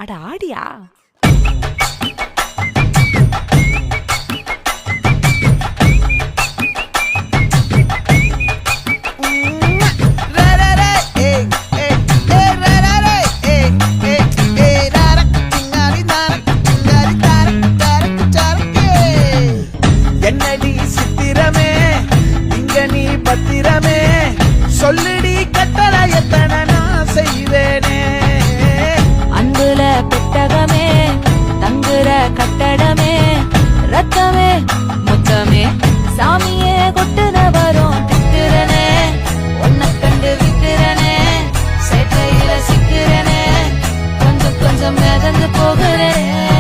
அட ஆடியா? என்னடி சித்திரமே இங்க நீ பத்திரமே சொல்லுடி கட்டளை எத்தனை நான் செய்வேனே. அன்புல பெட்டகமே தங்குற கட்டடமே ரத்தமே முத்தமே சாமியே கொட்டுன வரும் திட்டுறனே உன்னை கண்டு விட்டுறனே சேட்டையில சிக்கிறனே கொஞ்சம் கொஞ்சம் மிதந்து போகிறேன்.